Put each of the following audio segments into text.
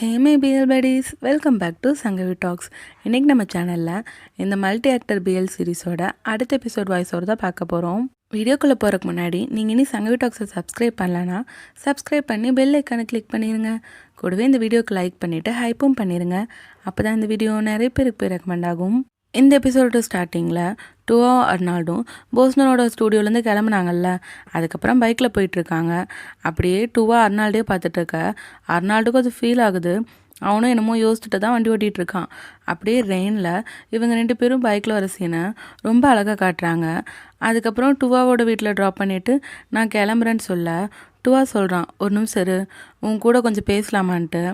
Hey my PL buddies, welcome back to Sangavi talks. இன்றைக்கி நம்ம சேனலில் இந்த மல்டி ஆக்டர் பிஎல் சீரிஸோட அடுத்த எபிசோட் வாய்ஸோடு தான் பார்க்க போகிறோம். வீடியோக்குள்ளே போகிறதுக்கு முன்னாடி நீங்கள் இனி சங்கவி டாக்ஸை சப்ஸ்கிரைப் பண்ணலன்னா சப்ஸ்கிரைப் பண்ணி பெல் ஐக்கானை கிளிக் பண்ணிடுங்க. கூடவே இந்த வீடியோக்கு லைக் பண்ணிவிட்டு ஹைப்பும் பண்ணிடுங்க. அப்போ தான் இந்த வீடியோ நிறைய பேருக்கு போய் ரெக்கமெண்ட் ஆகும். இந்த எபிசோடு ஸ்டார்டிங்கில் டுவா அர்னால்டும் போஸ்னரோட ஸ்டூடியோலேருந்து கிளம்புனாங்கல்ல, அதுக்கப்புறம் பைக்கில் போயிட்டுருக்காங்க. அப்படியே டுவா அர்னால்டே பார்த்துட்ருக்க அர்னால்டுக்கும் அது ஃபீல் ஆகுது. அவனும் என்னமோ யோசிச்சுட்டு தான் வண்டி ஓட்டிகிட்ருக்கான். அப்படியே ரெயினில் இவங்க 2 பேரும் பைக்கில் வர சீனை ரொம்ப அழகாக காட்டுறாங்க. அதுக்கப்புறம் டுவாவோட வீட்டில் ட்ராப் பண்ணிவிட்டு நான் கிளம்புறேன்னு சொல்ல டுவா சொல்கிறான், ஒரு நிமிஷம் இரு, உன் கூட கொஞ்சம் பேசலாமான்ட்டு.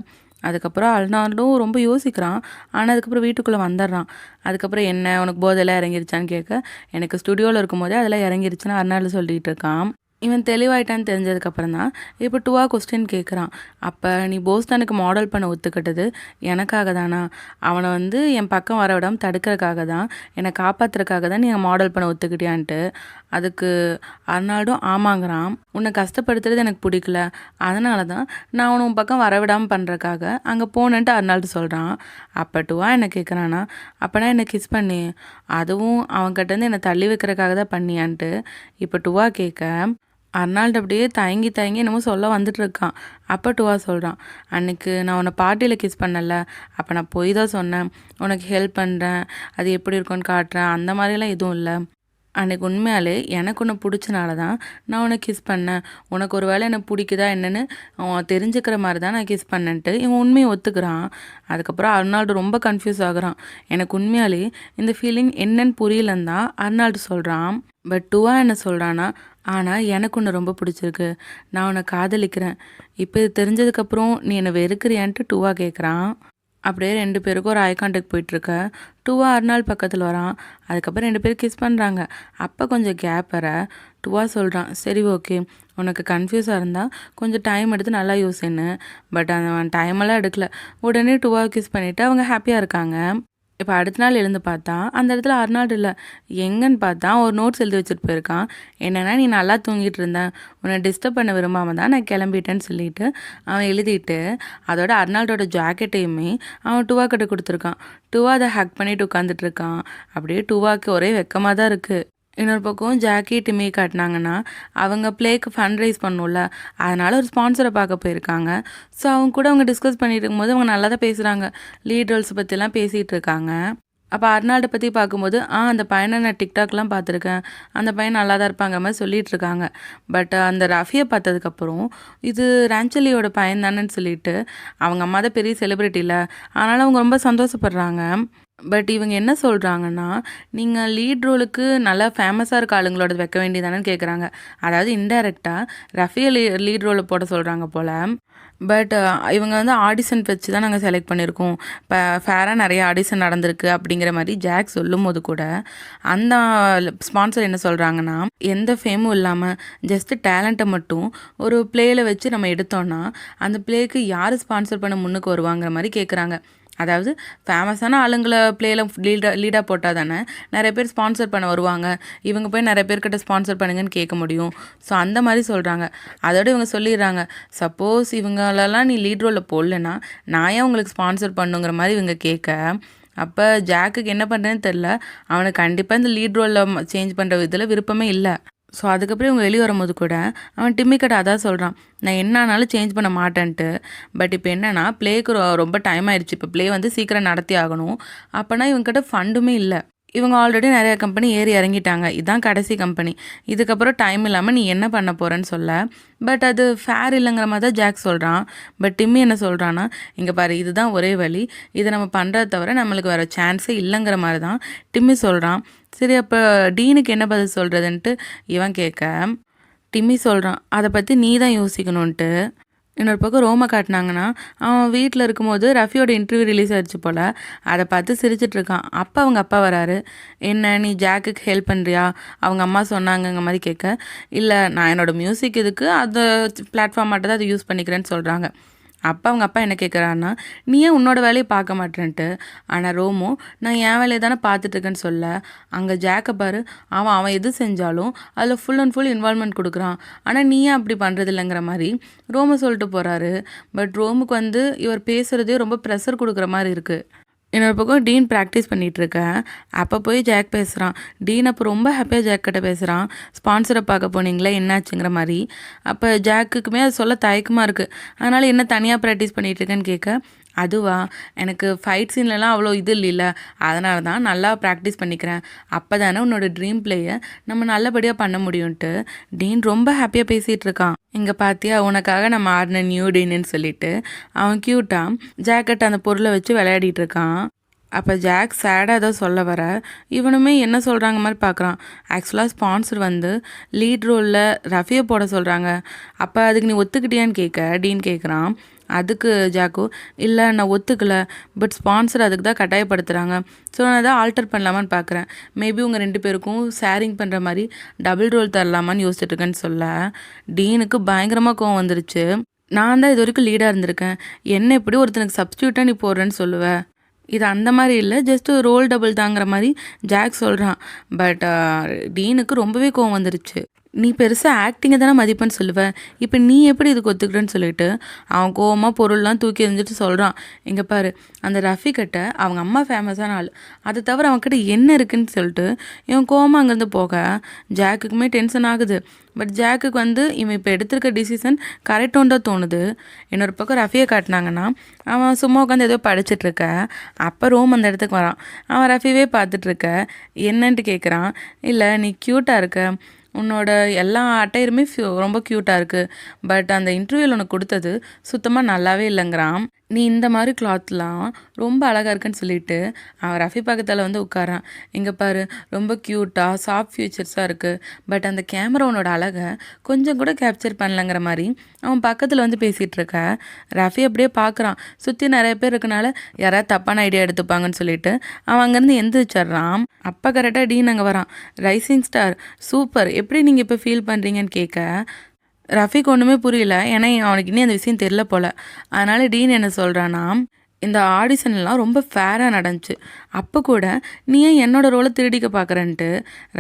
அதுக்கப்புறம் அர்னால்டும் ரொம்ப யோசிக்கிறான். ஆனால் அதுக்கப்புறம் வீட்டுக்குள்ளே வந்துடுறான். அதுக்கப்புறம் என்ன உனக்கு போதெல்லாம் இறங்கிருச்சான்னு கேட்க, எனக்கு ஸ்டுடியோவில் இருக்கும்போதே அதெல்லாம் இறங்கிருச்சுன்னு அர்னால்டு சொல்லிகிட்டு இருக்கான். இவன் தெளிவாயிட்டான்னு தெரிஞ்சதுக்கப்புறம் தான் இப்போ டுவா கொஸ்டின் கேட்குறான். அப்போ நீ போஸ்டனுக்கு மாடல் பண்ண ஒத்துக்கிட்டது எனக்காக தானா? அவனை என் பக்கம் வர விடாமல் தடுக்கிறதுக்காக தான், என்னை காப்பாற்றுறதுக்காக தான் நீ மாடல் பண்ண ஒத்துக்கிட்டியான்ட்டு. அதுக்கு அர்னால்டும் ஆமாங்கிறான். உன்னை கஷ்டப்படுத்துறது எனக்கு பிடிக்கல, அதனால தான் நான் அவனை உன் பக்கம் வரவிடாமல் பண்ணுறக்காக அங்கே போனேன்ட்டு அர்னால்டு சொல்கிறான். அப்போ டுவா என்ன கேட்குறான்னா, அப்போனா என்னை கிஸ் பண்ணி அதுவும் அவன்கிட்டேருந்து என்னை தள்ளி வைக்கிறக்காக தான் பண்ணியான்ட்டு இப்போ டுவா கேட்க அர்னால்டு அப்படியே தயங்கி என்னமோ சொல்ல வந்துட்டுருக்கான். அப்போ டுவா சொல்கிறான், அன்றைக்கு நான் உன்னை பார்ட்டியில் கிஸ் பண்ணல, அப்போ நான் போய் தான் சொன்னேன், உனக்கு ஹெல்ப் பண்ணுறேன், அது எப்படி இருக்குன்னு காட்டுறேன், அந்த மாதிரிலாம் எதுவும் இல்லை. அன்றைக்கி உண்மையாலே எனக்கு ஒன்று பிடிச்சனால தான் நான் உன்னை கிஸ் பண்ணேன். உனக்கு ஒரு வேளை என்னை பிடிக்குதா என்னென்னு தெரிஞ்சுக்கிற மாதிரி தான் நான் கிஸ் பண்ணேன்ட்டு இவன் உண்மையை ஒத்துக்கிறான். அதுக்கப்புறம் அர்னால்டு ரொம்ப கன்ஃபியூஸ் ஆகுறான். எனக்கு உண்மையாலே இந்த ஃபீலிங் என்னன்னு புரியலன்னு தான் அர்னால்டு சொல்கிறான். பட் டுவா என்ன சொல்கிறான்னா, ஆனால் எனக்கு ஒன்று ரொம்ப பிடிச்சிருக்கு, நான் உன்னை காதலிக்கிறேன், இப்போ இது தெரிஞ்சதுக்கப்புறம் நீ என்னை வெறுக்கிறியான்ட்டு டுவா கேட்குறான். அப்படியே 2 பேருக்கும் ஒரு ஐ கான்டாக்ட் போயிட்டுருக்க டுவா அர்னால்டு பக்கத்தில் வரான். அதுக்கப்புறம் 2 பேரும் கிஸ் பண்ணுறாங்க. அப்போ கொஞ்சம் கேப் வர டுவா சொல்கிறான், சரி ஓகே, உனக்கு கன்ஃபியூஸாக இருந்தால் கொஞ்சம் டைம் எடுத்து நல்லா யோசின்னு. பட் அவன் டைமெல்லாம் எடுக்கல, உடனே டுவாவை கிஸ் பண்ணிவிட்டு அவங்க ஹாப்பியாக இருக்காங்க. இப்போ அடுத்த நாள் எழுந்து பார்த்தா அந்த இடத்துல அர்னால்டு இல்லை. எங்கன்னு பார்த்தா ஒரு நோட்ஸ் எழுதி வச்சுட்டு போயிருக்கான். என்னென்னா, நீ நல்லா தூங்கிட்டு இருந்தேன், உன்னை டிஸ்டர்ப் பண்ண விரும்பாமல் தான் நான் கிளம்பிட்டேன்னு சொல்லிட்டு அவன் எழுதிட்டு அதோட அர்னால்டோட ஜாக்கெட்டையுமே அவன் டுவா கிட்ட கொடுத்துருக்கான். டுவா அதை ஹக் பண்ணிட்டு உட்காந்துட்ருக்கான். அப்படியே டுவாக்கு ஒரே வெக்கமாக தான் இருக்குது. இன்னொரு பக்கம் ஜாக்கி டிம்மி காட்டினாங்கன்னா அவங்க ப்ளேக்கு ஃபண்ட் ரைஸ் பண்ணும்ல, அதனால் ஒரு ஸ்பான்சரை பார்க்க போயிருக்காங்க. ஸோ அவங்க கூட அவங்க டிஸ்கஸ் பண்ணிட்டு இருக்கும்போது அவங்க நல்லா தான் பேசுகிறாங்க. லீட் ரோல்ஸ் பற்றிலாம் பேசிகிட்டு இருக்காங்க. அப்போ அர்னால்டை பற்றி பார்க்கும்போது அந்த பையனை நான் டிக்டாக்லாம் பார்த்துருக்கேன், அந்த பையன் நல்லா தான் இருப்பாங்க மாதிரி சொல்லிகிட்டு இருக்காங்க. பட் அந்த ரஃபியை பார்த்ததுக்கப்புறம் இது ராஞ்சலியோட பையன் தானேன்னு சொல்லிட்டு அவங்க அம்மா தான் பெரிய செலிப்ரிட்டி இல்லை, அதனால் அவங்க ரொம்ப சந்தோஷப்படுறாங்க. பட் இவங்க என்ன சொல்கிறாங்கன்னா, நீங்கள் லீட் ரோலுக்கு நல்லா ஃபேமஸாக இருக்க ஆளுங்களோட வைக்க வேண்டியதானேன்னு கேட்குறாங்க. அதாவது இன்டைரக்டாக ரஃபியை லீட் ரோலில் போட சொல்கிறாங்க போல். பட் இவங்க ஆடிஷன் வச்சு தான் நாங்கள் செலக்ட் பண்ணியிருக்கோம், இப்போ ஃபேராக நிறைய ஆடிஷன் நடந்திருக்கு அப்படிங்கிற மாதிரி ஜாக் சொல்லும் போது கூட அந்த ஸ்பான்சர் என்ன சொல்கிறாங்கன்னா, எந்த ஃபேமும் இல்லாமல் ஜஸ்ட்டு டேலண்ட்டை மட்டும் ஒரு ப்ளேயில் வச்சு நம்ம எடுத்தோன்னா அந்த ப்ளேக்கு யார் ஸ்பான்சர் பண்ண முன்னுக்கு வருவாங்கிற மாதிரி கேட்குறாங்க. அதாவது ஃபேமஸான ஆளுங்களை ப்ளேயில் லீடாக போட்டால் தானே நிறைய பேர் ஸ்பான்சர் பண்ண வருவாங்க, இவங்க போய் நிறைய பேர்கிட்ட ஸ்பான்சர் பண்ணுங்கன்னு கேட்க முடியும். ஸோ அந்த மாதிரி சொல்கிறாங்க. அதோடு இவங்க சொல்லிடுறாங்க, சப்போஸ் இவங்களெல்லாம் நீ லீட் ரோலில் போடலன்னா நான் ஏன் உங்களுக்கு ஸ்பான்சர் பண்ணுங்கிற மாதிரி இவங்க கேட்க, அப்போ ஜாக்குக்கு என்ன பண்ணுறேன்னு தெரில. அவனுக்கு கண்டிப்பாக இந்த லீட் ரோலில் சேஞ்ச் பண்ணுற இதில் விருப்பமே இல்லை. ஸோ அதுக்கப்புறம் இவங்க வெளியே வரும்போது கூட அவன் டிம்மிக்கிட்ட அதான் சொல்கிறான், நான் என்னானாலும் சேஞ்ச் பண்ண மாட்டேன்ட்டு. பட் இப்போ என்னென்னா, ப்ளேக்கு ரொம்ப டைம் ஆயிடுச்சு, இப்போ ப்ளே சீக்கிரம் நடத்தி ஆகணும். அப்போனா இவங்ககிட்ட ஃபண்டுமே இல்லை. இவங்க ஆல்ரெடி நிறைய கம்பெனி ஏறி இறங்கிட்டாங்க, இதுதான் கடைசி கம்பெனி, இதுக்கப்புறம் டைம் இல்லாமல் நீ என்ன பண்ண போகிறேன்னு சொல்ல. பட் அது ஃபேர் இல்லைங்கிற மாதிரி தான் ஜாக் சொல்கிறான். பட் டிம்மி என்ன சொல்கிறான்னா, இங்கே பாரு, இதுதான் ஒரே வழி, இதை நம்ம பண்ணுறத தவிர நம்மளுக்கு வேறு சான்ஸே இல்லைங்கிற மாதிரி தான் டிம்மி சொல்கிறான். சரி, அப்போ டீனுக்கு என்ன பதில் சொல்கிறதுன்ட்டு இவன் கேட்க டிம்மி சொல்கிறான், அதை பற்றி நீ தான் யோசிக்கணுன்ட்டு. இன்னொரு பக்கம் ரோமை காட்டினாங்கன்னா அவன் வீட்டில் இருக்கும்போது ரஃபியோட இன்டர்வியூ ரிலீஸ் ஆகிடுச்சு போல், அதை பார்த்து சிரிச்சிட்ருக்கான். அப்போ அவங்க அப்பா வராரு. என்ன நீ ஜாக்குக்கு ஹெல்ப் பண்ணுறியா, அவங்க அம்மா சொன்னாங்கங்க மாதிரி கேட்க, இல்லை நான் என்னோடய மியூசிக் இதுக்கு அந்த பிளாட்ஃபார்ம் மட்டும் தான் அதை யூஸ் பண்ணிக்கிறேன்னு சொல்கிறாங்க. அப்போ அவங்க அப்பா என்ன கேட்குறான்னா, நீ ஏன் உன்னோட வேலையை பார்க்க மாட்டேன்ட்டு. ஆனால் ரோமோ, நான் என் வேலையை தானே பார்த்துட்ருக்கேன்னு சொல்ல, அங்கே ஜாக்கை பாரு, அவன் அவன் எது செஞ்சாலும் அதில் ஃபுல் அண்ட் ஃபுல் இன்வால்மெண்ட் கொடுக்குறான். ஆனால் நீ ஏன் அப்படி பண்ணுறது இல்லைங்கிற மாதிரி ரோமோ சொல்லிட்டு போகிறாரு. பட் ரோமுக்கு வந்து இவர் பேசுகிறதே ரொம்ப ப்ரெஷர் கொடுக்குற மாதிரி இருக்குது. இன்னொரு பக்கம் டீன் ப்ராக்டிஸ் பண்ணிகிட்ருக்கேன். அப்போ போய் ஜாக் பேசுகிறான். டீன் அப்போ ரொம்ப ஹாப்பியாக ஜாக் கிட்ட பேசுகிறான். ஸ்பான்சரை பார்க்க போனீங்களே என்னாச்சுங்கிற மாதிரி. அப்போ ஜாக்குக்குமே அது சொல்ல தயக்கமாக இருக்குது. அதனால் என்ன தனியாக ப்ராக்டிஸ் பண்ணிகிட்ருக்கேன்னு கேட்க, அதுவா, எனக்கு ஃபைட் சீன்லலாம் அவ்வளோ இது இல்லைல்ல, அதனால தான் நல்லா ப்ராக்டிஸ் பண்ணிக்கிறேன். அப்போ தானே உன்னோட ட்ரீம் பிளேயை நம்ம நல்லபடியாக பண்ண முடியும்ன்ட்டு டீன் ரொம்ப ஹாப்பியாக பேசிகிட்டு இருக்கான். இங்கே பார்த்தியா, உனக்காக நம்ம ஆடின நியூ டீன்னு சொல்லிட்டு அவன் க்யூட்டாக ஜாக்கெட் அந்த பொருளை வச்சு விளையாடிட்டு இருக்கான். அப்போ ஜாக் சேடாக ஏதோ சொல்ல வர இவனுமே என்ன சொல்கிறாங்க மாதிரி பார்க்குறான். ஆக்சுவலாக ஸ்பான்சர் வந்து லீட் ரோலில் ரஃபியை போட சொல்கிறாங்க. அப்போ அதுக்கு நீ ஒத்துக்கிட்டியான்னு கேட்க டீன் கேட்குறான். அதுக்கு ஜாக்கு, இல்லை நான் ஒத்துக்கலை, பட் ஸ்பான்சர் அதுக்கு தான் கட்டாயப்படுத்துகிறாங்க, ஸோ நான் அதை ஆல்டர் பண்ணலாமான்னு பார்க்குறேன். மேபி உங்கள் 2 பேருக்கும் ஷேரிங் பண்ணுற மாதிரி டபுள் ரோல் தரலாமான்னு யோசிச்சுட்ருக்கேன்னு சொல்ல டீனுக்கு பயங்கரமாக கோவம் வந்துருச்சு. நான் தான் இது வரைக்கும் லீடாக இருந்திருக்கேன், என்ன எப்படி ஒருத்தனுக்கு சப்ஸ்டியூட்டாக நீ போடுறேன்னு சொல்லுவேன், இது அந்த மாதிரி இல்லை, ஜஸ்ட் ரோல் டபுள் தாங்கிற மாதிரி ஜாக் சொல்கிறான். பட் டீனுக்கு ரொம்பவே கோவம் வந்துருச்சு. நீ பெருசாக ஆக்டிங்கை தானே மதிப்பேன்னு சொல்லுவேன், இப்போ நீ எப்படி இதுக்கு ஒத்துக்கிறேன்னு சொல்லிட்டு அவன் கோவமாக பொருள்லாம் தூக்கி எறிஞ்சிட்டு சொல்கிறான். இங்கே பாரு, அந்த ரஃபி கிட்ட அவங்க அம்மா ஃபேமஸான ஆள், அதை தவிர அவன்கிட்ட என்ன இருக்குன்னு சொல்லிட்டு இவன் கோவமாக அங்கேருந்து போக ஜாக்குக்குமே டென்ஷன் ஆகுது. பட் ஜாக்குக்கு வந்து இவன் இப்போ எடுத்திருக்க டிசிஷன் கரெக்டாக தான் தோணுது. இன்னொரு பக்கம் ரஃபியை காட்டினாங்கன்னா அவன் சும்மா உட்காந்து ஏதோ படிச்சுட்ருக்க. அப்போ ரோம் அந்த இடத்துக்கு வரான். அவன் ரஃபியவே பார்த்துட்ருக்க. என்னன்ட்டு கேட்குறான். இல்லை, நீ க்யூட்டாக இருக்க, உன்னோட எல்லா அட்டையருமே ரொம்ப க்யூட்டாக இருக்குது, பட் அந்த இன்டர்வியூவில் உனக்கு கொடுத்தது சுத்தமாக நல்லாவே இல்லைங்கிறான். நீ இந்த மாதிரி கிளாத்லாம் ரொம்ப அழகாக இருக்குன்னு சொல்லிட்டு அவன் ரஃபி பக்கத்தில் வந்து உட்காரான். இங்கே பாரு, ரொம்ப க்யூட்டாக சாஃப்ட் ஃபியூச்சர்ஸாக இருக்குது, பட் அந்த கேமராவோட அழகை கொஞ்சம் கூட கேப்சர் பண்ணலங்கிற மாதிரி அவன் பக்கத்தில் வந்து பேசிகிட்டு இருக்க. ரஃபி அப்படியே பார்க்குறான். சுற்றி நிறைய பேர் இருக்கனால யாராவது தப்பான ஐடியா எடுத்துப்பாங்கன்னு சொல்லிட்டு அவன் அங்கேருந்து எந்திரிச்சிட்றான். அப்போ கரெக்டாக டீன் அங்கே வரான். ரைசிங் ஸ்டார், சூப்பர், எப்படி நீங்கள் இப்போ ஃபீல் பண்ணுறீங்கன்னு கேட்க ரஃபிக்கு ஒன்றுமே புரியல. ஏன்னா அவனுக்கு இன்னும் அந்த விஷயம் தெரில போல். அதனால் டீன் என்ன சொல்கிறான்னா, இந்த ஆடிஷன்லாம் ரொம்ப ஃபேராக நடந்துச்சு, அப்போ கூட நீ ஏன் என்னோடய ரோலை திருடிக்க பார்க்குறேன்ட்டு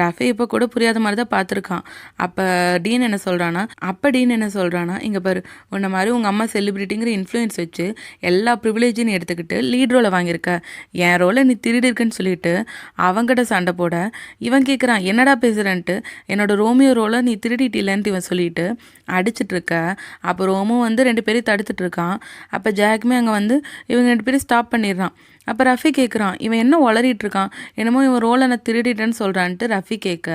ரஃபி இப்போ கூட புரியாத மாதிரி தான் பார்த்துருக்கான். அப்போ டீன் என்ன சொல்கிறான்னா, இங்கே பாரு, உன்ன மாதிரி உங்கள் அம்மா செலிப்ரிட்டிங்கிற இன்ஃப்ளூயன்ஸ் வச்சு எல்லா ப்ரிவிலேஜையும் எடுத்துக்கிட்டு லீட் ரோலை வாங்கியிருக்க, என் ரோலை நீ திருடிருக்குன்னு சொல்லிட்டு அவங்ககிட்ட சண்டை போட இவன் கேட்குறான், என்னடா பேசுகிறேன்ட்டு, என்னோடய ரோமியோ ரோலை நீ திருடிட்டில்லைன்ட்டு இவன் சொல்லிட்டு அடிச்சிட்ருக்க. அப்போ ரோமோ வந்து 2 பேரையும் தடுத்துட்ருக்கான். அப்போ ஜாக்குமே அங்கே வந்து இவங்க 2 பேரும் ஸ்டாப் பண்ணிடுறான். அப்போ ரஃபி கேட்குறான், இவன் என்ன உளறிட்டு இருக்கான், என்னமோ இவன் ரோலை நான் திருடிட்டேன்னு சொல்கிறான்ட்டு ரஃபி கேட்க.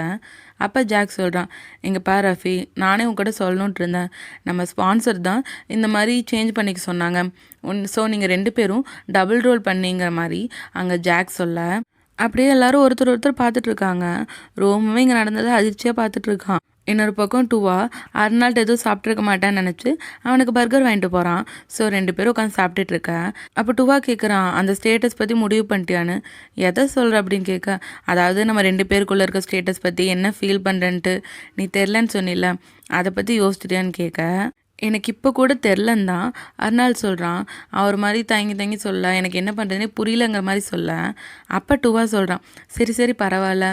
அப்போ ஜாக் சொல்கிறான், இங்கே பாரு ரஃபி, நானே உங்ககிட்ட சொல்லணுன்ட்டு இருந்தேன், நம்ம ஸ்பான்சர் தான் இந்த மாதிரி சேஞ்ச் பண்ணிக்க சொன்னாங்க, ஸோ நீங்கள் 2 பேரும் டபுள் ரோல் பண்ணிங்கிற மாதிரி அங்கே ஜாக் சொல்ல. அப்படியே எல்லாரும் ஒருத்தர் பார்த்துட்ருக்காங்க. ரோமுமே இங்கே நடந்ததை அதிர்ச்சியாக பார்த்துட்ருக்கான். இன்னொரு பக்கம் டூவா அர்னால்ட் எதுவும் சாப்பிட்ருக்க மாட்டான்னு நினச்சி அவனுக்கு பர்கர் வாங்கிட்டு போகிறான். ஸோ 2 பேரும் உட்காந்து சாப்பிட்டுட்டு இருக்கேன். அப்போ டூவா கேட்குறான், அந்த ஸ்டேட்டஸ் பற்றி முடிவு பண்ணிட்டியான்னு. எதை சொல்கிற அப்படின்னு கேட்க, அதாவது நம்ம 2 பேருக்குள்ளே இருக்க ஸ்டேட்டஸ் பற்றி என்ன ஃபீல் பண்ணுறேன்ட்டு நீ தெரிலன்னு சொன்னில்ல, அதை பற்றி யோசிச்சிட்டியான்னு கேட்க, எனக்கு இப்போ கூட தெரிலன்னு தான் அர்னால் சொல்கிறான். அவர் மாதிரி தயங்கி சொல்ல எனக்கு என்ன பண்ணுறதுனே புரியலங்கிற மாதிரி சொல்ல. அப்போ டூவா சொல்கிறான், சரி பரவாயில்ல,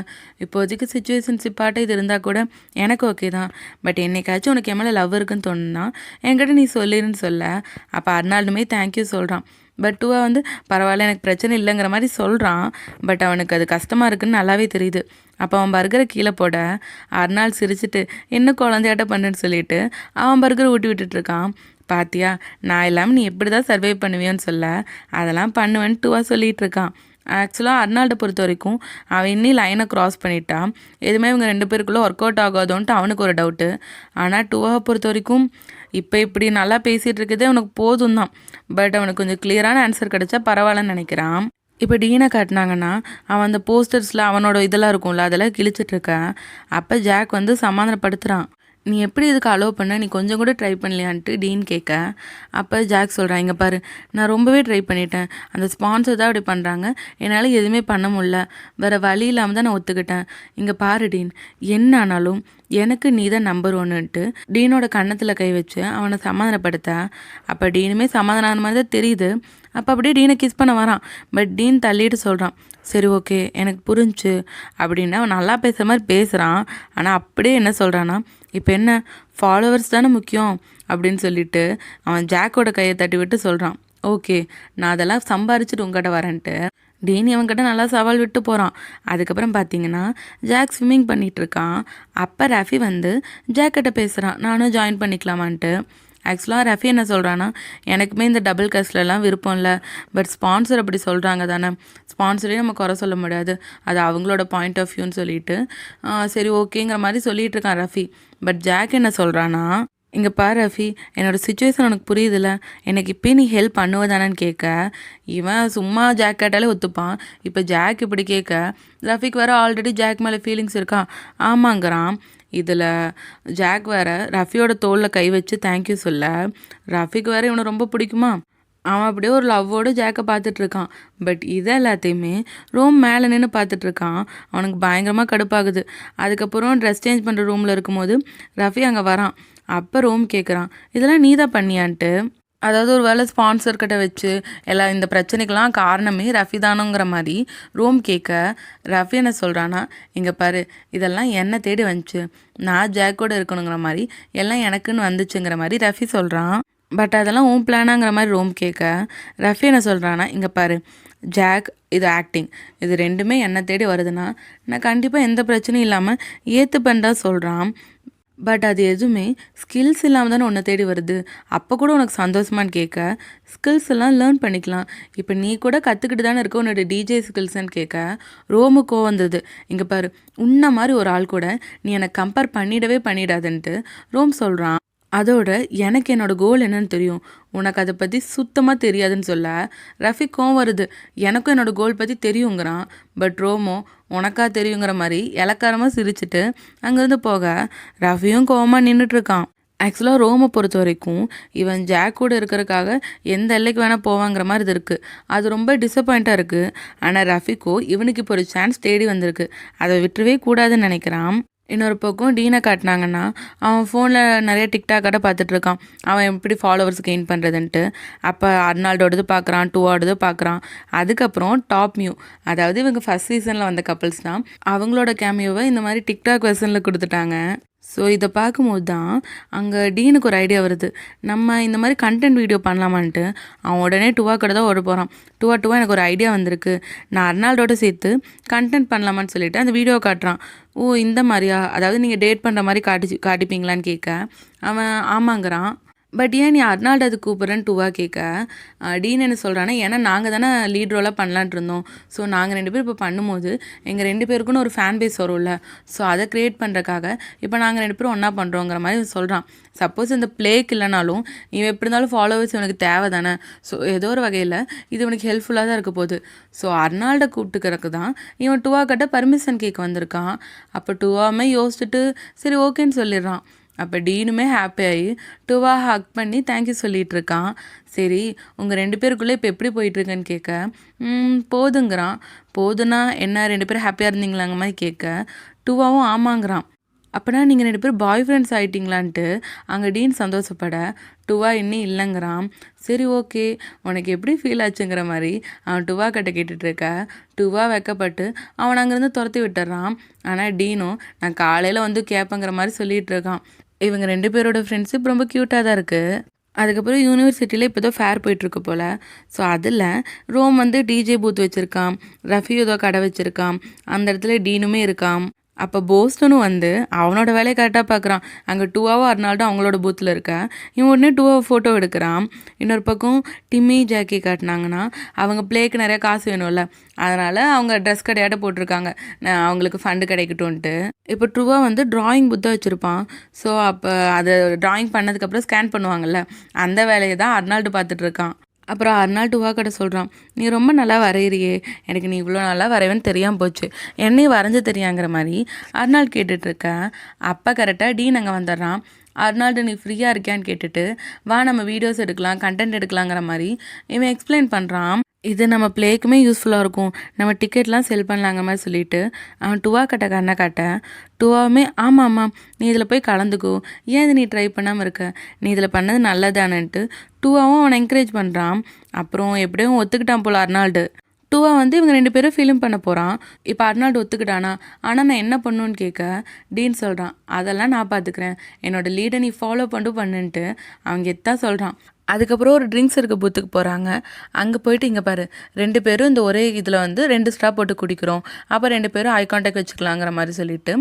இப்போதைக்கு சிச்சுவேஷன்ஷிப்பாட்ட இது இருந்தால் கூட எனக்கு ஓகே தான், பட் என்னைக்காச்சும் உனக்கு என் மேலே லவ் இருக்குன்னு தோணுன்னா என்கிட்ட நீ சொல்லிருன்னு சொல்ல. அப்போ அர்னால்டுமே தேங்க்யூ சொல்கிறான். பட் டூவா வந்து பரவாயில்ல, எனக்கு பிரச்சனை இல்லைங்கிற மாதிரி சொல்கிறான். பட் அவனுக்கு அது கஷ்டமாக இருக்குன்னு நல்லாவே தெரியுது. அப்போ அவன் பர்கரை கீழே போட அர்னால் சிரிச்சுட்டு என்ன குழந்தையாட்ட பண்ணுன்னு சொல்லிட்டு அவன் பர்கரை ஊட்டி விட்டுட்ருக்கான். பாத்தியா, நான் இல்லாமல் நீ எப்படி தான் சர்வை பண்ணுவியோன்னு சொல்ல, அதெல்லாம் பண்ணுவேன்னு டூவா சொல்லிகிட்டு இருக்கான். ஆக்சுவலாக அர்னால்டை பொறுத்த வரைக்கும் அவன் இன்னும் லைனை க்ராஸ் பண்ணிட்டான், எதுவுமே இவங்க 2 பேருக்குள்ளே ஒர்க் அவுட் ஆகாதோன்ட்டு அவனுக்கு ஒரு டவுட்டு. ஆனால் டூவாவை பொறுத்த வரைக்கும் இப்போ இப்படி நல்லா பேசிகிட்டு இருக்கிறதே அவனுக்கு போதும் தான், பட் அவனுக்கு கொஞ்சம் கிளியரான ஆன்சர் கிடச்சா பரவாயில்லன்னு நினைக்கிறான். இப்போ டீனை காட்டினாங்கன்னா அவன் அந்த போஸ்டர்ஸில் அவனோட இதெல்லாம் இருக்கும்ல, அதெல்லாம் கிழிச்சிட்ருக்க. அப்போ ஜாக் வந்து சமாதானப்படுத்துகிறான், நீ எப்படி இதுக்கு அலோவ் பண்ண, நீ கொஞ்சம் கூட ட்ரை பண்ணலையான்ட்டு டீன் கேட்க, அப்போ ஜாக் சொல்கிறான், இங்கே பாரு நான் ரொம்பவே ட்ரை பண்ணிட்டேன், அந்த ஸ்பான்சர் தான் அப்படி பண்ணுறாங்க, என்னால் எதுவுமே பண்ண முடியல, வேறு வழி இல்லாமல் தான் நான் ஒத்துக்கிட்டேன். இங்கே பாரு டீன், என்ன ஆனாலும் எனக்கு நீ தான் நம்பர் ஒன்றுன்ட்டு டீனோட கன்னத்தில் கை வச்சு அவனை சமாதானப்படுத்த, அப்போ டீனுமே சமாதானம் மாதிரி தான் தெரியுது. அப்போ அப்படியே டீனை கிஸ் பண்ண வரான். பட் டீன் தள்ளிட்டு சொல்கிறான், சரி ஓகே எனக்கு புரிஞ்சு அப்படின்னு அவன் நல்லா பேசுகிற மாதிரி பேசுகிறான். ஆனால் அப்படியே என்ன சொல்கிறான்னா, இப்போ என்ன ஃபாலோவர்ஸ் தானே முக்கியம் அப்படின்னு சொல்லிட்டு அவன் ஜாக்கோட கையை தட்டி விட்டு சொல்கிறான், ஓகே நான் அதெல்லாம் சம்பாரிச்சுட்டு உங்ககிட்ட வரேன்ட்டு டீனி அவன்கிட்ட நல்லா சவால் விட்டு போகிறான். அதுக்கப்புறம் பார்த்தீங்கன்னா ஜாக் ஸ்விம்மிங் பண்ணிகிட்டு இருக்கான். அப்போ ரஃபி வந்து ஜாக்கிட்ட பேசுகிறான், நானும் ஜாயின் பண்ணிக்கலாமான்ட்டு. ஆக்சுவலாக ரஃபி என்ன சொல்கிறான்னா, எனக்குமே இந்த டபுள் கஸ்ட்லலாம் விருப்பம் இல்லை, பட் ஸ்பான்சர் அப்படி சொல்கிறாங்க தானே, ஸ்பான்சரே நம்ம குறை சொல்ல முடியாது, அது அவங்களோட பாயிண்ட் ஆஃப் வியூன்னு சொல்லிட்டு சரி ஓகேங்கிற மாதிரி சொல்லிகிட்டு இருக்கான் ரஃபி. பட் ஜாக் என்ன சொல்கிறான்னா, இங்கே பாரு ரஃபி, என்னோடய சுச்சுவேஷன் உனக்கு புரியுதுல்ல, எனக்கு இப்போ நீ ஹெல்ப் பண்ணுவதானு கேட்க, இவன் சும்மா ஜாக் கேட்டாலே ஒத்துப்பான். இப்போ ஜாக் இப்படி கேட்க ரஃபிக்கு வேறு ஆல்ரெடி ஜாக் மேலே ஃபீலிங்ஸ் இருக்கா, ஆமாங்கிறான். இதில் ஜாக் வேறு ரஃபியோட தோளில் கை வச்சு தேங்க்யூ சொல்ல, ரஃபிக்கு வேறு இவனை ரொம்ப பிடிக்குமா, அவன் அப்படியே ஒரு லவ்வோடு ஜாக்கை பார்த்துட்ருக்கான். பட் இதை எல்லாத்தையுமே ரோம் மேலே நின்று பார்த்துட்ருக்கான். அவனுக்கு பயங்கரமாக கடுப்பாகுது. அதுக்கப்புறம் ட்ரெஸ் சேஞ்ச் பண்ணுற ரூமில் இருக்கும்போது ரஃபி அங்கே வரான். அப்போ ரோம் கேட்குறான், இதெல்லாம் நீ தான் பண்ணியான்ட்டு. அதாவது ஒரு வேளை ஸ்பான்சர்கிட்ட வச்சு எல்லா இந்த பிரச்சனைக்கெல்லாம் காரணமே ரஃபி தானுங்கிற மாதிரி ரோம் கேட்க, ரஃபி என்ன சொல்கிறான்னா, இங்கே பாரு இதெல்லாம் என்னை தேடி வந்துச்சு, நான் ஜாக்கோடு இருக்கணுங்கிற மாதிரி எல்லாம் எனக்குன்னு வந்துச்சுங்கிற மாதிரி ரஃபி சொல்கிறான். பட் அதெல்லாம் உன் பிளானாங்கிற மாதிரி ரோம் கேட்க, ரஃபி என்ன சொல்கிறான்னா, இங்கே பாரு ஜாக் இது ஆக்டிங், இது ரெண்டுமே என்னை தேடி வருதுன்னா நான் கண்டிப்பாக எந்த பிரச்சனையும் இல்லாமல் ஏற்றுப்பேன் தான் சொல்கிறான். பட் அது எதுவுமே ஸ்கில்ஸ் இல்லாமல் தானே உன்னை தேடி வருது, அப்போ கூட உனக்கு சந்தோஷமானு கேட்க, ஸ்கில்ஸ் எல்லாம் லேர்ன் பண்ணிக்கலாம், இப்போ நீ கூட கற்றுக்கிட்டு தானே இருக்க உன்னோட டிஜே ஸ்கில்ஸ்ன்னு கேட்க ரோமுக்கோ வந்தது. இங்கே பாரு உன்ன மாதிரி ஒரு ஆள் கூட நீ என்னை கம்பேர் பண்ணிடாதுன்ட்டு ரோம் சொல்கிறான். அதோட எனக்கு என்னோடய கோல் என்னன்னு தெரியும், உனக்கு அதை பற்றி சுத்தமாக தெரியாதுன்னு சொல்ல ரஃபிக்கும் வருது, எனக்கும் என்னோடய கோல் பற்றி தெரியுங்கிறான். பட் ரோமோ உனக்கா தெரியுங்கிற மாதிரி இலக்காரமாக சிரிச்சுட்டு அங்கேருந்து போக ரஃபியும் கோவமாக நின்றுட்டுருக்கான். ஆக்சுவலாக ரோமை பொறுத்த வரைக்கும் இவன் ஜாக் கூட இருக்கிறதுக்காக எந்த எல்லைக்கு வேணால் போவாங்கிற மாதிரி இது இருக்குது, அது ரொம்ப டிசப்பாயிண்ட்டாக இருக்குது. ஆனால் ரஃபிக்கோ இவனுக்கு இப்போ ஒரு சான்ஸ் தேடி வந்திருக்கு, அதை விட்டுறவே கூடாதுன்னு நினைக்கிறான். இன்னொரு பக்கம் டீனை காட்டினாங்கன்னா அவன் ஃபோனில் நிறைய டிக்டாக்கோட பார்த்துட்ருக்கான், அவன் எப்படி ஃபாலோவர்ஸ் கெயின் பண்ணுறதுன்ட்டு. அப்போ அர்னால்டோடது பார்க்குறான், டூவாடது பார்க்குறான். அதுக்கப்புறம் டாப் மியூ, அதாவது இவங்க ஃபஸ்ட் சீசனில் வந்த கப்பல்ஸ் தான், அவங்களோட கேமியோவை இந்த மாதிரி டிக்டாக் வெர்ஷனில் கொடுத்துட்டாங்க. ஸோ இதை பார்க்கும்போது தான் அங்கே டீனுக்கு ஒரு ஐடியா வருது, நம்ம இந்த மாதிரி கண்டென்ட் வீடியோ பண்ணலாமான்ட்டு. அவன் உடனே டுவா கடை தான் ஓட போகிறான். டுவா எனக்கு ஒரு ஐடியா வந்திருக்கு, நான் அர்னால்டோட சேர்த்து கண்டென்ட் பண்ணலாமான்னு சொல்லிட்டு அந்த வீடியோ காட்டுறான். ஓ இந்த மாதிரியா, அதாவது நீங்கள் டேட் பண்ணுற மாதிரி காட்டிப்பீங்களான்னு கேட்க அவன் ஆமாங்கிறான். பட் ஏன் நீ அர்னால்டு அது கூப்பிட்றேன்னு டூவா கேட்க டீன் என்ன சொல்கிறான்னா, ஏன்னா நாங்கள் தானே லீட் ரோலாக பண்ணலான்ட்டு இருந்தோம், ஸோ நாங்கள் 2 பேர் இப்போ பண்ணும்போது எங்கள் 2 பேருக்குன்னு ஒரு ஃபேன் பேஸ் வரும்ல, ஸோ அதை க்ரியேட் பண்ணுறக்காக இப்போ நாங்கள் 2 பேரும் ஒன்றா பண்ணுறோங்கிற மாதிரி சொல்கிறான். சப்போஸ் இந்த பிளேக்கு இல்லைனாலும் இவன் எப்படி இருந்தாலும் ஃபாலோவர்ஸ் இவனுக்கு தேவை தானே, ஸோ ஏதோ ஒரு வகையில் இது இவனுக்கு ஹெல்ப்ஃபுல்லாக தான் இருக்க போகுது. ஸோ அர்னால்டை கூப்பிட்டுக்கிறதுக்கு தான் இவன் டூவா கிட்ட பர்மிஷன் கேட்க வந்திருக்கான். அப்போ டூவாமே யோசிச்சுட்டு சரி ஓகேன்னு சொல்லிடுறான். அப்போ டீனுமே ஹாப்பியாகி டூவா ஹக் பண்ணி தேங்க்யூ சொல்லிகிட்டு இருக்கான். சரி உங்கள் 2 பேருக்குள்ளே இப்போ எப்படி போயிட்டுருக்குன்னு கேட்க போதுங்கிறான். போதுன்னா என்ன 2 பேரும் ஹாப்பியாக இருந்தீங்களாங்க மாதிரி கேட்க டூவாவும் ஆமாங்கிறான். அப்போனா நீங்கள் 2 பேரும் பாய் ஃப்ரெண்ட்ஸ் ஆகிட்டிங்களான்ட்டு அங்கே டீன் சந்தோஷப்பட டூவா இன்னும் இல்லைங்கிறான். சரி ஓகே உனக்கு எப்படி ஃபீல் ஆச்சுங்கிற மாதிரி அவன் டூவா கிட்ட கேட்டுட்ருக்க. டூவா வைக்கப்பட்டு அவன் அங்கேருந்து துரத்தி விட்டுறான். ஆனால் டீனும் நான் காலையில் வந்து கேட்பேங்கிற மாதிரி சொல்லிகிட்டு இருக்கான். இவங்க 2 பேரோட ஃப்ரெண்ட்ஷிப் ரொம்ப க்யூட்டாக தான் இருக்குது. அதுக்கப்புறம் யூனிவர்சிட்டியில் இப்போ தான் ஃபேர் போயிட்டுருக்கு போல். ஸோ அதில் ரோம் வந்து டிஜே பூத் வச்சுருக்கான், ரஃபி ஏதோ கடை வச்சுருக்கான், அந்த இடத்துல டீனுமே இருக்கான். அப்போ போஸ்டனும் வந்து அவனோட வேலையை கரெக்டாக பார்க்குறான். அங்கே டூவாவோ அர்னால்டோ அவங்களோட பூத்தில் இருக்க, இவன் உடனே டூவாவை ஃபோட்டோ எடுக்கிறான். இன்னொரு பக்கம் டிம்மி ஜாக்கி காட்டினாங்கன்னா அவங்க பிளேக்கு நிறையா காசு வேணும்ல, அதனால் அவங்க ட்ரெஸ் கடையாட்ட போட்டிருக்காங்க அவங்களுக்கு ஃபண்டு கிடைக்கட்டும்ன்ட்டு. இப்போ ட்ரூவா வந்து ட்ராயிங் புத்தா வச்சுருப்பான். ஸோ அப்போ அதை ட்ராயிங் பண்ணதுக்கப்புறம் ஸ்கேன் பண்ணுவாங்கள்ல, அந்த வேலையை தான் அர்னால்டு பார்த்துட்ருக்கான். அப்புறம் அர்னால் டுவா கிட்ட சொல்கிறான், நீ ரொம்ப நல்லா வரைகிறியே, எனக்கு நீ இவ்வளோ நல்லா வரைவேன்னு தெரியாமல் போச்சு, என்னையும் வரைஞ்ச தெரியாங்கிற மாதிரி அர்னால் கேட்டுட்ருக்க. அப்போ கரெக்டாக டீன் அங்கே வந்துடுறான். அர்னால்டு நீ ஃப்ரீயாக இருக்கியான்னு கேட்டுட்டு, வா நம்ம வீடியோஸ் எடுக்கலாம், கண்டென்ட் எடுக்கலாங்கிற மாதிரி இவன் எக்ஸ்பிளைன் பண்ணுறான். இது நம்ம ப்ளேக்குமே யூஸ்ஃபுல்லாக இருக்கும், நம்ம டிக்கெட்லாம் செல் பண்ணலாங்கிற மாதிரி சொல்லிட்டு அவன் டுவா கிட்ட கண்ணை காட்ட, டுவாவுமே ஆமாம் ஆமாம் நீ இதில் போய் கலந்துக்கோ, ஏன் இது நீ ட்ரை பண்ணாமல் இருக்க, நீ இதில் பண்ணது நல்லதானன்ட்டு டுவாவும் அவனை என்கரேஜ் பண்ணுறான். அப்புறம் எப்படியும் ஒத்துக்கிட்டான் போல் அர்னால்டு. டுவா வந்து இவங்க 2 பேரும் ஃபிலிம் பண்ண போகிறான். இப்போ அர்னால்டு ஒத்துக்கிட்டானா, ஆனால் நான் என்ன பண்ணுன்னு கேட்க டீன் சொல்கிறான், அதெல்லாம் நான் பார்த்துக்கிறேன், என்னோடய லீடை நீ ஃபாலோ பண்ணுன்ட்டு அவங்க எத்தான் சொல்கிறான். அதுக்கப்புறம் ஒரு ட்ரிங்க்ஸ் இருக்க பூத்துக்கு போகிறாங்க. அங்கே போயிட்டு இங்கே பாரு 2 பேரும் இந்த ஒரே இதில் வந்து 2 ஸ்ட்ரா போட்டு குடிக்கிறோம், அப்போ 2 பேரும் ஐ கான்டாக்ட் வச்சுக்கலாங்கிற மாதிரி சொல்லிட்டு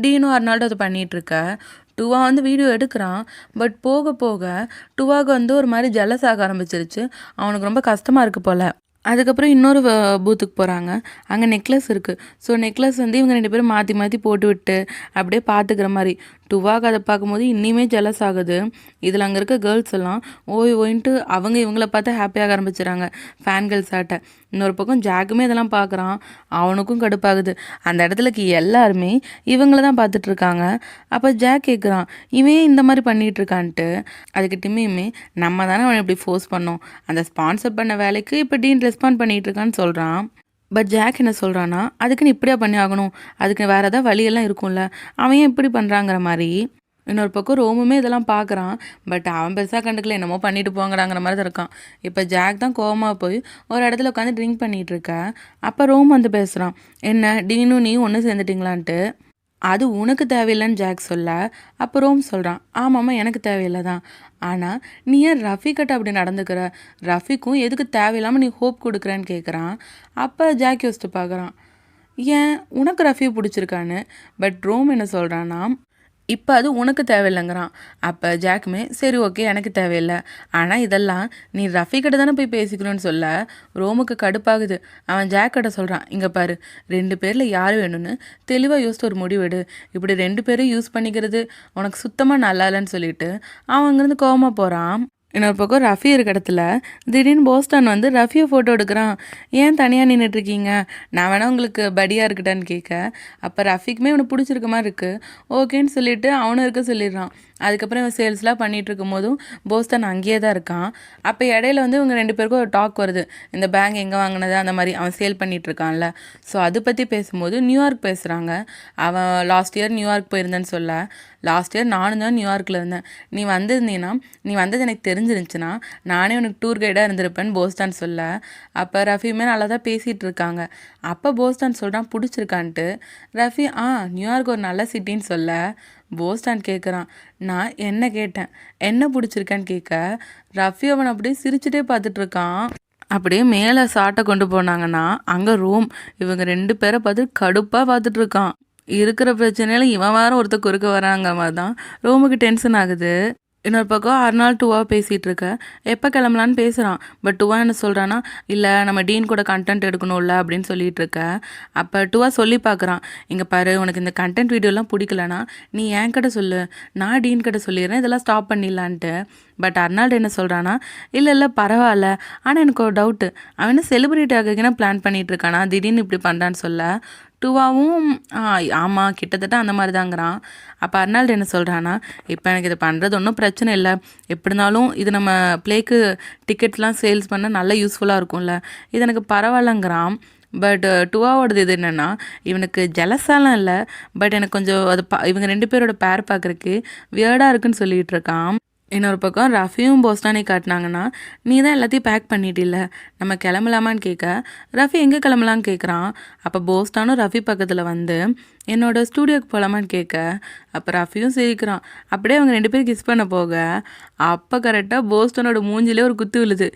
டீனும் அர்னால்டு அதை பண்ணிகிட்ருக்க. டுவா வந்து வீடியோ எடுக்கிறான். பட் போக போக டுவாவுக்கு வந்து ஒரு மாதிரி ஜெலஸ் ஆக ஆரம்பிச்சிருச்சு. அவனுக்கு ரொம்ப கஷ்டமாக இருக்குது போல். அதுக்கப்புறம் இன்னொரு பூத்துக்கு போகிறாங்க. அங்கே நெக்லஸ் இருக்குது. ஸோ நெக்லஸ் வந்து இவங்க 2 பேரும் மாற்றி மாற்றி போட்டு விட்டு அப்படியே பார்த்துக்கிற மாதிரி. டுவாக்கு அதை பார்க்கும்போது இன்னுமே ஜெலஸ் ஆகுது. இதில் அங்கே இருக்க கேர்ள்ஸ் எல்லாம் ஓயின்ட்டு அவங்க இவங்கள பார்த்து ஹாப்பியாக ஆரம்பிச்சிடறாங்க, ஃபேன் கேர்ள்ஸ் ஆட்ட. இன்னொரு பக்கம் ஜாக்குமே இதெல்லாம் பார்க்குறான். அவனுக்கும் கடுப்பாகுது. அந்த இடத்துலக்கு எல்லாருமே இவங்கள தான் பார்த்துட்ருக்காங்க. அப்போ ஜாக் கேட்குறான், இவன் இந்த மாதிரி பண்ணிகிட்ருக்கான்ட்டு. அதுக்கு டிம்மியுமே நம்ம தானே அவனை இப்படி ஃபோர்ஸ் பண்ணோம், அந்த ஸ்பான்சர் பண்ண வேலைக்கு இப்போ டீன் ரெஸ்பாண்ட் பண்ணிகிட்ருக்கான்னு சொல்கிறான். பட் ஜாக் என்ன சொல்கிறான்னா, அதுக்குன்னு இப்படியா பண்ணி ஆகணும், அதுக்கு வேறு ஏதாவது வழியெல்லாம் இருக்கும்ல, அவன் ஏன் இப்படி பண்ணுறாங்கிற மாதிரி. இன்னொரு பக்கம் ரோமுமே இதெல்லாம் பார்க்குறான். பட் அவன் பெருசாக கண்டுக்கல, என்னமோ பண்ணிட்டு போங்கடாங்கிற மாதிரி தான் இருக்கான். இப்போ ஜாக் தான் கோவமாக போய் ஒரு இடத்துல உட்காந்து ட்ரிங்க் பண்ணிகிட்டு இருக்க. அப்போ ரோம் வந்து பேசுகிறான், என்ன டீனும் நீ ஒன்று சேர்ந்துட்டிங்களான்ட்டு. அது உனக்கு தேவையில்லைன்னு ஜாக் சொல்ல, அப்போ ரோம் சொல்கிறான், ஆமாம்மா எனக்கு தேவையில்லை தான், ஆனால் நீ ஏன் ரஃபிக்கிட்ட அப்படி நடந்துக்கிற, ரஃபிக்கும் எதுக்கு தேவையில்லாமல் நீ ஹோப் கொடுக்குறேன்னு கேட்குறான். அப்போ ஜாக் யோசிச்சு பார்க்குறான், ஏன் உனக்கு ரஃபியை பிடிச்சிருக்கான்னு. பட் ரோம் என்ன சொல்கிறான்னா, இப்போ அது உனக்கு தேவையில்லைங்கிறான். அப்போ ஜாக்குமே சரி ஓகே எனக்கு தேவையில்லை, ஆனால் இதெல்லாம் நீ ரஃபிக்கிட்ட தானே போய் பேசிக்கணும்னு சொல்ல ரோமுக்கு கடுப்பாகுது. அவன் ஜாக்கிட்ட சொல்கிறான், இங்கே பாரு 2 பேரில் யார் வேணும்னு தெளிவாக யோசித்து ஒரு முடிவெடு, இப்படி 2 பேரும் யூஸ் பண்ணிக்கிறது உனக்கு சுத்தமாக நல்லா இல்லைன்னு சொல்லிட்டு அவன் அங்கேருந்து கோவமாக போகிறான். இன்னொரு பக்கம் ரஃபி இருக்க இடத்துல திடீர்னு போஸ்டன் வந்து ரஃபியை ஃபோட்டோ எடுக்கிறான். ஏன் தனியாக நின்றுட்டுருக்கீங்க, நான் வேணா உங்களுக்கு படியாக இருக்கட்டான்னு கேட்க, அப்போ ரஃபிக்குமே இவனை பிடிச்சிருக்க மாதிரி இருக்குது. ஓகேன்னு சொல்லிவிட்டு அவனும் இருக்க சொல்லிடுறான். அதுக்கப்புறம் இவன் சேல்ஸ்லாம் பண்ணிகிட்டு இருக்கும் போதும் போஸ்டன் அங்கேயே தான் இருக்கான். அப்போ இடையில வந்து இவங்க 2 பேருக்கும் ஒரு டாக் வருது, இந்த பேங்க் எங்கே வாங்கினது அந்த மாதிரி அவன் சேல் பண்ணிகிட்ருக்கான்ல. ஸோ அதை பற்றி பேசும்போது நியூயார்க் பேசுகிறாங்க. அவன் லாஸ்ட் இயர் நியூயார்க் போயிருந்தேன்னு சொல்ல, லாஸ்ட் இயர் நானும் தான் நியூயார்க்கில் இருந்தேன், நீ வந்திருந்தீன்னா நீ வந்தது எனக்கு தெரிஞ்சிருந்துச்சுன்னா நானே உனக்கு டூர் கைடாக இருந்திருப்பேன்னு போஸ்டான் சொல்ல. அப்போ ரஃபியுமே நல்லா தான் பேசிகிட்டு இருக்காங்க. அப்போ போஸ்டான் சொல்கிறான் பிடிச்சிருக்கான்ட்டு. ரஃபி நியூயார்க் ஒரு நல்ல சிட்டின்னு சொல்ல போஸ்டான் கேட்குறான், நான் என்ன கேட்டேன், என்ன பிடிச்சிருக்கான்னு கேட்க ரஃபி அவன் அப்படியே சிரிச்சுட்டே பார்த்துட்ருக்கான். அப்படியே மேலே சாட்டை கொண்டு போனாங்கன்னா அங்கே ரோம் இவங்க 2 பேரை பார்த்து கடுப்பாக பார்த்துட்ருக்கான். இருக்கிற பிரச்சனையில இவன் வேற ஒருத்தர் குறுக்க வராங்கிற மாதிரி தான் ரோமுக்கு டென்ஷன் ஆகுது. இன்னொரு பக்கம் அர்னால் டுவா பேசிகிட்டு இருக்க, எப்போ கிளம்பலான்னு பேசுகிறான். பட் டுவா என்ன சொல்கிறான்னா, இல்லை நம்ம டீன் கூட கண்டென்ட் எடுக்கணும்ல அப்படின்னு சொல்லிட்டு இருக்க. அப்போ டுவா சொல்லி பார்க்குறான், இங்கே பாரு உனக்கு இந்த கண்டென்ட் வீடியோலாம் பிடிக்கலனா நீ என் கிட்ட சொல்லு, நான் டீன் கிட்ட சொல்லிடுறேன், இதெல்லாம் ஸ்டாப் பண்ணிடலான்ட்டு. பட் அர்னால்டு என்ன சொல்கிறான்னா, இல்லை பரவாயில்ல, ஆனால் எனக்கு ஒரு டவுட்டு, அவன் என்ன செலிப்ரிட்டி ஆகினா பிளான் பண்ணிகிட்டு இருக்கானா, திடீர்னு இப்படி பண்ணுறான்னு சொல்ல டுவாவும் ஆமாம் கிட்டத்தட்ட அந்த மாதிரி தாங்கிறான். அப்போ அர்னால்டு என்ன சொல்கிறான்னா, இப்போ எனக்கு இது பண்ணுறது ஒன்றும் பிரச்சனை இல்லை, எப்படினாலும் இது நம்ம ப்ளேக்கு டிக்கெட்ஸ்லாம் சேல்ஸ் பண்ண நல்லா யூஸ்ஃபுல்லாக இருக்கும்ல, இது எனக்கு பரவாயில்லங்கிறான். பட் டுவாவோடது இது என்னென்னா, இவனுக்கு ஜெலஸாலாம் இல்லை, பட் எனக்கு கொஞ்சம் அது இவங்க 2 பேரோட பேர் பார்க்குறக்கு வியர்டாக இருக்குன்னு சொல்லிகிட்டு இருக்கான். இன்னொரு பக்கம் ரஃபியும் போஸ்டானே காட்டினாங்கன்னா, நீ தான் எல்லாத்தையும் பேக் பண்ணிட்டில்ல, நம்ம கிளம்பலாமான்னு கேட்க ரஃபி எங்கே கிளம்பலான்னு கேட்குறான். அப்போ போஸ்டானும் ரஃபி பக்கத்தில் வந்து என்னோடய ஸ்டூடியோக்கு போகலாமான்னு கேட்க அப்போ ரஃபியும் சிரிக்கிறான். அப்படியே அவங்க 2 பேரும் கிஸ் பண்ண போக அப்போ கரெக்டாக போஸ்டானோட மூஞ்சிலே ஒரு குத்து விழுது.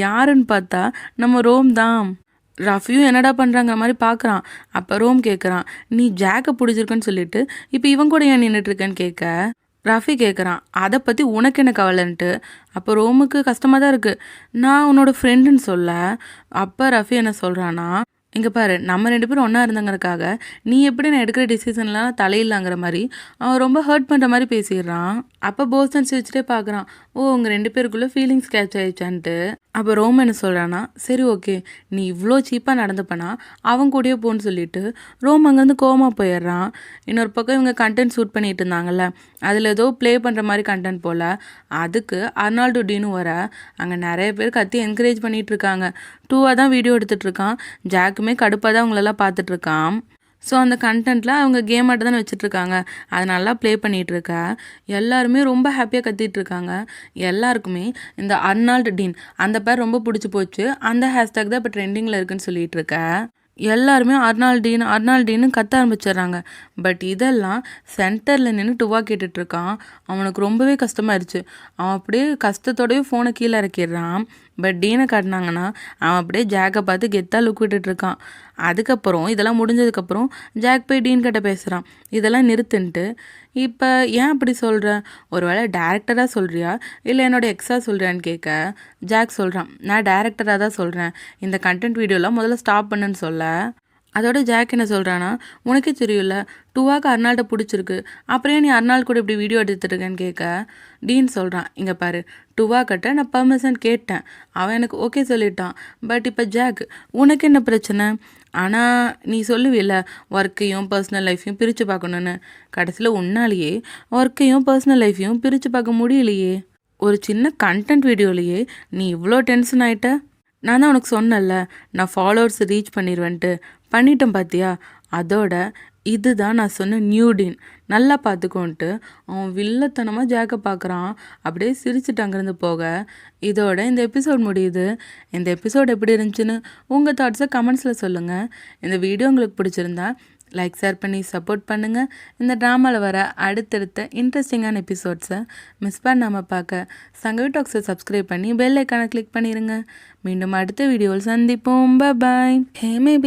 யாருன்னு பார்த்தா நம்ம ரோம் தான். ரஃபியும் என்னடா பண்ணுறாங்கிற மாதிரி பார்க்குறான். அப்போ ரோம் கேட்குறான், நீ ஜாக்கை பிடிச்சிருக்குன்னு சொல்லிட்டு இப்போ இவன் கூட ஏன் நின்றுட்டுருக்கேன்னு கேட்க ரஃபி கேட்குறான், அதை பற்றி உனக்கு என்ன கவலைன்ட்டு. அப்போ ரோமுக்கு கஷ்டமாக தான் இருக்குது, நான் உன்னோட ஃப்ரெண்டுன்னு சொல்ல. அப்போ ரஃபி என்ன சொல்கிறான்னா, இங்கே பாரு நம்ம 2 பேரும் ஒன்றா இருந்தங்கிறதுக்காக நீ எப்படி நான் எடுக்கிற டிசிஷன்லாம் தலையில்லாங்கிற மாதிரி அவன் ரொம்ப ஹர்ட் பண்ணுற மாதிரி பேசிடுறான். அப்போ போஸ்டன் சிரிச்சுட்டே பார்க்குறான், உங்கள் 2 பேருக்குள்ளே ஃபீலிங்ஸ் கேட்ச் ஆயிடுச்சான்ட்டு. அப்போ ரோம் என்ன சொல்கிறான்னா, சரி ஓகே, நீ இவ்வளோ சீப்பாக நடந்துப்பனா அவன் கூடயே போன்னு சொல்லிட்டு ரோம் அங்கேருந்து கோவமா போயிடுறான். இன்னொரு பக்கம் இவங்க கண்டென்ட் ஷூட் பண்ணிட்டு இருந்தாங்கல்ல, அதில் ஏதோ ப்ளே பண்ணுற மாதிரி கண்டென்ட் போல். அதுக்கு அர்னால்டு டீனும் வர அங்கே நிறைய பேர் கத்தி என்கரேஜ் பண்ணிகிட்டு இருக்காங்க. டூவாக தான் வீடியோ எடுத்துகிட்டு இருக்கான். ஜாக்குமே கடுப்பாக தான் அவங்களெல்லாம் பார்த்துட்ருக்கான். ஸோ அந்த கண்டென்ட்டில் அவங்க கேம் ஆட்ட தானே வச்சுட்ருக்காங்க, அதை நல்லா ப்ளே பண்ணிகிட்ருக்க எல்லாருமே ரொம்ப ஹாப்பியாக கத்திட்டு இருக்காங்க. எல்லாருக்குமே இந்த அர்னால்டு டீன் அந்த பேர் ரொம்ப பிடிச்சி போச்சு. அந்த ஹேஷ்டேக் தான் இப்போ ட்ரெண்டிங்கில் இருக்குன்னு சொல்லிட்டு இருக்க. எல்லாருமே அர்னால்டீன்னு கத்த ஆரம்பிச்சிடுறாங்க. பட் இதெல்லாம் சென்டரில் நின்று டுவா கேட்டுட்ருக்கான். அவனுக்கு ரொம்பவே கஷ்டமாயிருச்சு. அவன் அப்படியே கஷ்டத்தோடய ஃபோனை கீழே இறக்கிடுறான். பட் டீனை காட்டினாங்கன்னா அவன் அப்படியே ஜாக்கை பார்த்து கெத்தாக லுக் விட்டுட்ருக்கான். அதுக்கப்புறம் இதெல்லாம் முடிஞ்சதுக்கப்புறம் ஜாக் போய் டீன் கிட்ட பேசுகிறான். இதெல்லாம் நிறுத்துன்ட்டு, இப்போ ஏன் அப்படி சொல்கிற, ஒரு வேளை டேரக்டராக சொல்கிறியா இல்லை என்னோடய எக்ஸாக சொல்கிறியான்னு கேட்க ஜாக் சொல்கிறான், நான் டேரக்டராக தான் சொல்கிறேன், இந்த கண்டென்ட் வீடியோலாம் முதல்ல ஸ்டாப் பண்ணுன்னு சொல்ல. அதோட ஜாக் என்ன சொல்கிறான்னா, உனக்கே தெரியும்ல டூவாக்கு அர்னால்டை பிடிச்சிருக்கு, அப்புறம் நீ அர்னால்டு கூட இப்படி வீடியோ எடுத்துட்டுருக்கேன்னு கேட்க டீன் சொல்கிறான், இங்கே பாரு, டூவா கிட்ட நான் பர்மிஷன் கேட்டேன், அவன் எனக்கு ஓகே சொல்லிட்டான். பட் இப்போ ஜாக் உனக்கு என்ன பிரச்சனை? ஆனால் நீ சொல்லுவில்ல ஒர்க்கையும் பர்சனல் லைஃப்பையும் பிரித்து பார்க்கணுன்னு, கடைசியில் உன்னாலேயே ஒர்க்கையும் பர்சனல் லைஃப்பையும் பிரித்து பார்க்க முடியலையே. ஒரு சின்ன கண்டென்ட் வீடியோலையே நீ இவ்வளோ டென்ஷன் ஆகிட்ட. நான் தான் உனக்கு சொன்னல, நான் ஃபாலோவர்ஸ் ரீச் பண்ணிடுவேன்ட்டு, பண்ணிட்டேன் பார்த்தியா? அதோட இதுதான் நான் சொன்ன நியூடின், நல்லா பார்த்துக்கோன்ட்டு அவன் வில்லத்தனமாக ஜாக்கை பார்க்குறான். அப்படியே சிரிச்சுட்டு அங்கேருந்து போக இதோட இந்த எபிசோட் முடியுது. இந்த எபிசோட் எப்படி இருந்துச்சுன்னு உங்கள் தாட்ஸை கமெண்ட்ஸில் சொல்லுங்கள். இந்த வீடியோ உங்களுக்கு பிடிச்சிருந்தா லைக் ஷேர் பண்ணி சப்போர்ட் பண்ணுங்கள். இந்த ட்ராமாவில் வர அடுத்தடுத்த இன்ட்ரெஸ்டிங்கான எபிசோட்ஸை மிஸ் பண்ணாமல் பார்க்க சங்கவி டாக்ஸை சப்ஸ்கிரைப் பண்ணி பெல் ஐக்கானை கிளிக் பண்ணிடுங்க. மீண்டும் அடுத்த வீடியோவில் சந்திப்போம். பாய். ஹே மேபி